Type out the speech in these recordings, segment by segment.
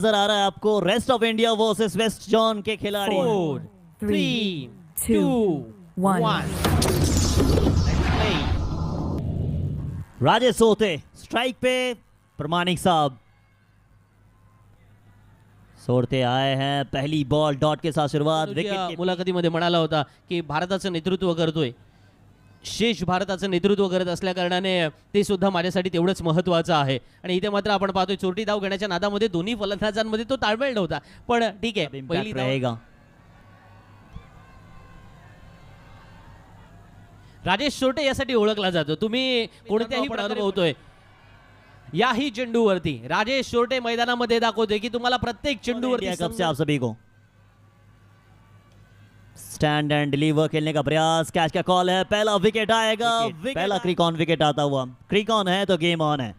नजर आ रहा है आपको rest of India versus west zone के खिलाड़ी। 4, 3, 2, 1। राजेश सोते स्ट्राइक पे, प्रमाणिक साहब सोडते आए हैं। पहली बॉल डॉट के साथ शुरुआत। विकेट मुलाखतीमध्ये म्हणाला होता की भारताचं नेतृत्व करतोय, शेष भारताचं नेतृत्व करत असल्या कारणाने ते सुद्धा माझ्यासाठी तेवढंच महत्त्वाचं आहे। आणि इथे मात्र आपण पाहतोय चोरटी धाव घेण्याच्या नादामध्ये दोन्ही फलंदाजांमध्ये तो ताळमेळ नव्हता, पण ठीक आहे पहिली धाव रहेगा। राजेश सोटे यासाठी ओळखला जातो। तुम्ही कोणत्याही अनुभवतोय याही चेंडूवरती राजेश सोटे मैदानामध्ये दाखवतोय की तुम्हाला प्रत्येक चेंडूवरती कब से आप सभी को स्टैंड एंड डिलीवर खेलने का प्रयास। कैच का कॉल है, पहला विकेट आएगा। पहला क्रिक ऑन विकेट आता हुआ। क्रिक ऑन है तो गेम ऑन है।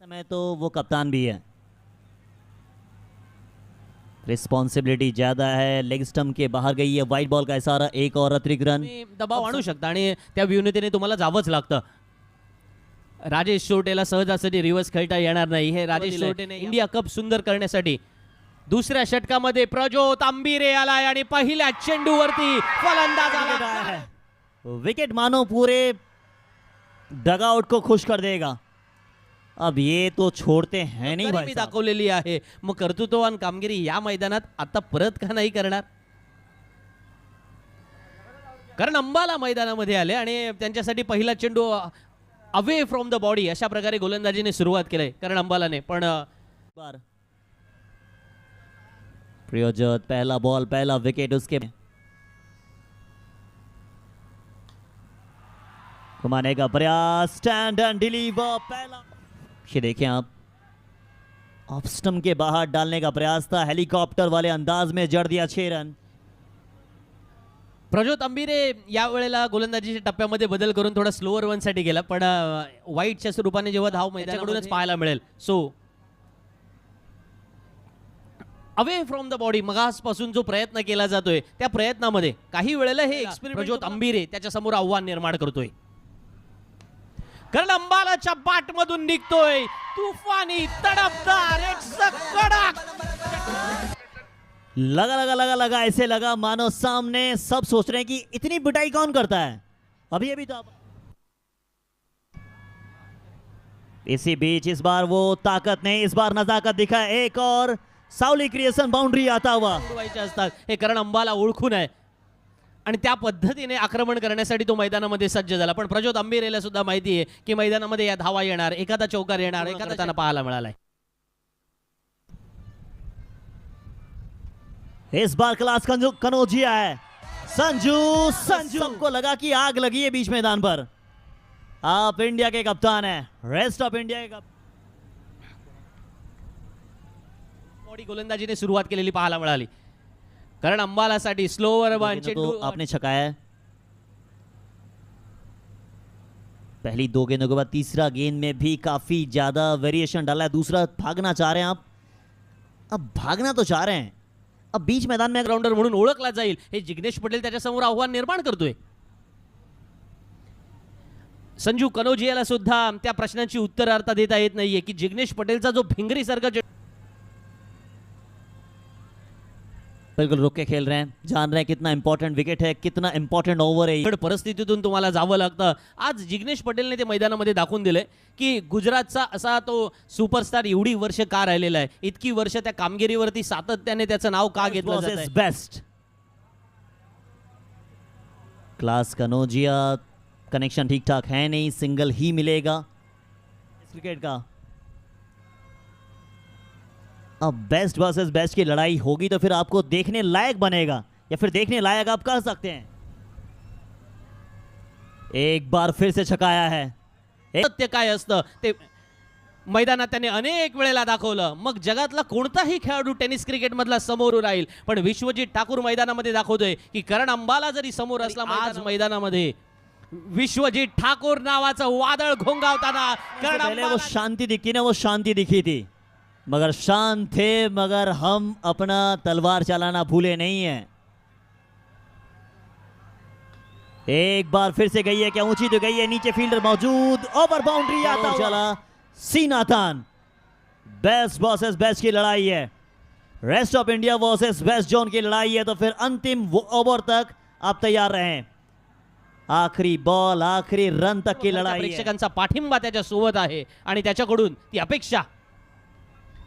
समय तो वो कप्तान भी है, रिस्पॉन्सिबिलिटी ज्यादा है। लेग स्टंप के बाहर गई है, व्हाइट बॉल का इशारा, एक और अतिरिक्त रन। दबाव आणू शकता आणि त्या व्यूनतेने तुम्हाला जावंच लागतं। राजेश सोटेला सहजासहजी रिव्हर्स खेळता येणार नाही। हे राजेश सोटेने इंडिया कप सुंदर करण्यासाठी दुसऱ्या षटकामध्ये प्रज्योत आंबिरे आलाय आणि पहिल्या चेंडूवरती फलंदाज आला है। विकेट मानो पूरे डगआउट को खुश कर देगा। अब ये तो छोड़ते हैं नहीं भाई, दाखवलेली आहे। मग कर्तृत्ववान कामगिरी या मैदानात आता परत का नाही करणार? कारण अंबाला मैदानामध्ये आले आणि त्यांच्यासाठी पहिला चेंडू अवे फ्रॉम द बॉडी अशा प्रकारे गोलंदाजीने सुरुवात केली कारण अंबालाने। पण प्रयोजत पहला बॉल, पहला विकेट उसके घुमाने का प्रयास, स्टैंड एंड डिलीवर। पहला ये देखें आप, ऑफ स्टंप के बाहर डालने का प्रयास था, हेलीकॉप्टर वाले अंदाज में जड़ दिया 6 रन। प्रज्योत आंबिरे या वेळेला गोलंदाजीच्या टप्प्यामध्ये बदल करून थोडा स्लोअर वन साठी गेला, पण वाईटच्या स्वरूपाने जेव्हा धाव मैदानाकडूनच पाहायला मिळेल। So away from the body मगासपासून जो प्रयत्न केला जातोय त्या प्रयत्नामध्ये काही वेळेला हे एक्सपेरिमेंट प्रज्योत आंबिरे त्याच्या समोर आव्हान निर्माण करतोय। कारण अंबालाच्या बाट मधून निघतोय तुफानी तडफदार एक कडक। लगा लगा लगा लगा ऐसे लगा मानो सामने सब सोच रहे हैं कि इतनी पिटाई कौन करता है। अभी तो इसी बीच इस बार वो ताकत नहीं, इस बार नजाकत दिखा। एक और सावली क्रिएशन बाउंड्री आता हुआ असतात हे कारण अंबाला ओळखून आहे आणि त्या पद्धतीने आक्रमण करण्यासाठी तो मैदानामध्ये सज्ज झाला। पण प्रज्योत आंबिरेला सुद्धा माहिती आहे की मैदानामध्ये या धावा येणार, एखादा चौकार येणार, एखादा त्यांना पाहायला मिळालाय। इस बार क्लास कनौजिया है। संजू सबको लगा कि आग लगी है बीच मैदान पर। आप इंडिया के कप्तान हैं, रेस्ट ऑफ इंडिया के कप्तान। मोठी गोलंदाजीने सुरुवात केलेली पाहायला मिळाली कारण अंबालासाठी स्लोवर वन चेंडू आपने छकाया है। पहली 2 गेंदों के बाद तीसरा गेंद में भी काफी ज्यादा वेरिएशन डाला है। दूसरा भागना चाह रहे हैं आप, अब भागना तो चाह रहे हैं, अब बीच मैदान में ग्राउंडर म्हणून ओळखला जाईल हे जिग्नेश पटेल त्याच्या समोर आव्हान निर्माण करतोय। संजू कनौजियाला सुद्धा त्या प्रश्नांची उत्तर अर्थ देता येत नाहीये की जिग्नेश पटेलचा जो भिंगरी सारखा बिल्कुल रुक के खेल रहे हैं, जान रहे हैं कितना इंपॉर्टेंट विकेट है, कितना इंपॉर्टेंट ओव्हर है। परिस्थितीतून तुम्हाला जावं लागतं। आज जिग्नेश पटेलने ते मैदानामध्ये दाखवून दिले की गुजरातचा असा तो सुपरस्टार एवढी वर्ष का राहिलेला आहे, इतकी वर्ष त्या कामगिरीवरती सातत्याने त्याचं नाव का घेतलं जातंय। बेस्ट क्लास कनौजिया, कनेक्शन ठीक ठाक है नहीं, सिंगल ही मिलेगा इस विकेट का। अब बेस्ट वर्सेस बेस्ट की लड़ाई होगी तो फिर आपको देखने लायक बनेगा, या फिर देखने लायक आप कह सकते हैं। एक बार फिर से छकाया है। सत्य काय असतं ते मैदानात त्याने अनेक वेळेला दाखवलं। मग जगातला कोणताही खेळाडू टेनिस क्रिकेट मधला समोर राहील, पण विश्वजीत ठाकूर मैदानामध्ये दाखवतोय की करण अंबाला जरी समोर असला आज मैदानामध्ये विश्वजीत ठाकूर नावाचं वादळ घोंगावताना पहले वो शांति दिखी ना, वो शांति दिखी थी, मगर शांत थे, मगर हम अपना तलवार चलाना भूले नहीं है। एक बार फिर से गई है, क्या ऊंची तो गई है, नीचे फील्डर मौजूद, ओवर बाउंड्री आता चला सीनाथन। बेस्ट वर्सेस बेस्ट की लड़ाई है, rest of India versus west zone की लड़ाई है, तो फिर अंतिम ओवर तक आप तैयार रहें। आखरी बॉल, आखरी रन तक की लड़ाई है। प्रेक्षकांचा पाठिंबा त्याच्या सोबत आहे आणि त्याच्याकडून ती अपेक्षा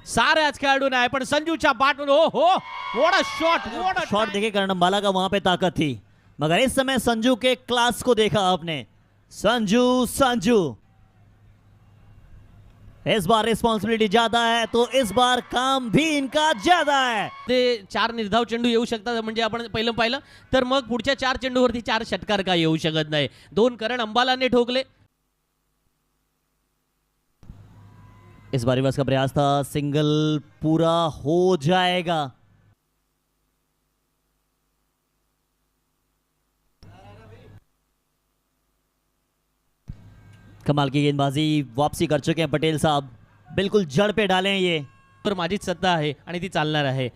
साऱ्याच खेळाडूंना आहे, पण संजूच्या बॅटमधून ओ हो what a shot, what a shot देखिए करण अंबाला का, वहां पे ताकत थी, मगर इस समय संजू के क्लास को देखा आपने। संजू इस बार रिस्पॉन्सिबिलिटी ज्यादा है, तो इस बार काम भी इनका ज्यादा है। ते 4 निर्धाव चेंडू येऊ शकतात, म्हणजे आपण पहिलं पाहिलं तर मग पुढच्या 4 चेंडूवरती 4 षटकार का येऊ शकत नाही। 2 करण अंबालाने ठोकले। इस बार रिवर्स का प्रयास था, सिंगल पूरा हो जाएगा। कमाल की गेंदबाजी, वापसी कर चुके हैं पटेल साहब, बिल्कुल जड़ पे डाले हैं ये। तर माझीच सत्ता आहे आणि ती चालणार आहे,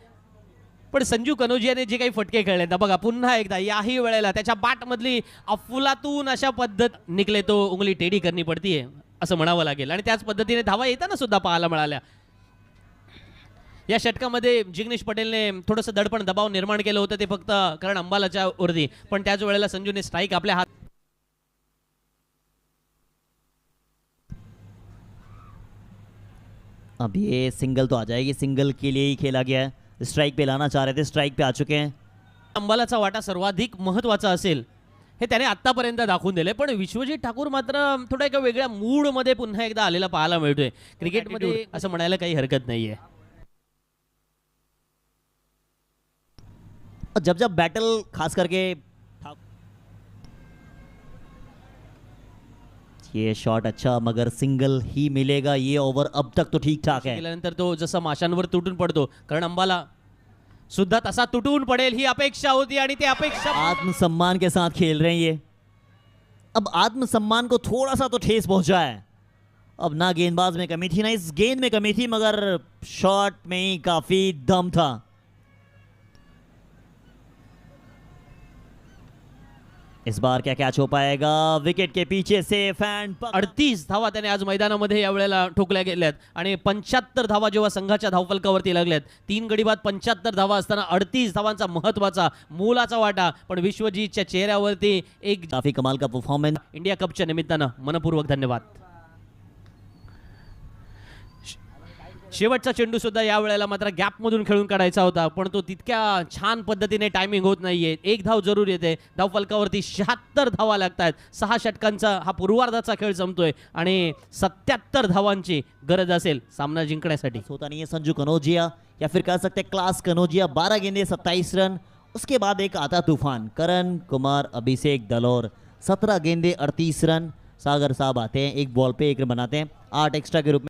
पण संजू कनोजियाने जे काही फटके खेळले ना बघा, पुन्हा एकदा याही वेळेला त्याच्या बॅटमधली अफलातून अशा पद्धत निकले तो उंगली टेढ़ी करनी पडती है असं म्हणावं लागेल, आणि त्याच पद्धतीने धावा येताना सुद्धा पाहायला मिळाल्या। या षटकामध्ये जिग्नेश पटेलने थोडंसं दडपण दबाव निर्माण केलं होतं, ते फक्त करण अंबालाच्या वरती, पण त्याच वेळेला संजूने स्ट्राईक आपल्या हात। अब ये सिंगल तो आ जाएगी, सिंगल के लिए ही खेला गया है, स्ट्राइक पे लाना चाह रहे थे, स्ट्राइक पे आ चुके हैं। अंबालाचा वाटा सर्वाधिक महत्त्वाचा असेल हे त्याने आतापर्यंत दाखवून दिले, पण विश्वजित ठाकूर मात्र थोड्या एका वेगळ्या मूड मध्ये पुन्हा एकदा आलेला पाहायला मिळतोय क्रिकेटमध्ये, असं म्हणायला काही हरकत नाहीये। जब जब बैटल खास करके ये शॉट अच्छा, मगर सिंगल ही मिलेगा ये ओवर, अब तक तो ठीक ठाक है। केल्यानंतर तो जसा माशांवर तुटून पडतो, कारण अंबाला सुद्धा तसा तुटून पडेल ही अपेक्षा होती, आणि ते अपेक्षा आत्मसम्मान के साथ खेल रहे हैं ये। अब आत्मसम्मान को थोड़ा सा तो ठेस पहुंचा है। अब ना गेंदबाज में कमी थी, ना इस गेंद में कमी थी, मगर शॉट में ही काफी दम था। इस बार क्या कैच हो पाएगा, विकेट के पीछे से फैन 38 धावा त्याने आज मैदानामध्ये या वेळेला ठोकल्या गेल्यात, आणि 75 धावा जेव्हा संघाच्या धावफलकावरती लागल्यात, 3 गडी बाद 75 धावा असताना 38 धावांचा महत्त्वाचा मोलाचा वाटा, पण विश्वजीतच्या चेहऱ्यावरती एक काफी कमाल का परफॉर्मेंस। इंडिया कपच्या निमित्तानं मनपूर्वक धन्यवाद। शेवटचा चेंडू सुद्धा या वेळेला मात्र गॅप मधून खेळून काढायचा होता, पण तो तितक्या छान पद्धतीने टायमिंग होत नाहीये। एक धाव जरूर येते, धाव फलकावरती 76 धावा लागतात। 6 षटकांचा हा पूर्वार्धाचा खेळ संपतोय आणि 77 धावांची गरज असेल सामना जिंकण्यासाठी। होता नहीं है संजू कनोजिया, या फिर कह सकते हैं क्लास कनोजिया। 12 गेंदे 27 रन, उसके बाद एक आता तूफान, करण कुमार अभिषेक दलोर 17 गेंदे 38 रन। सागर साहब आते हैं, एक बॉल पे 1 रन बनाते हैं, 8 एक्स्ट्रा के रूप में।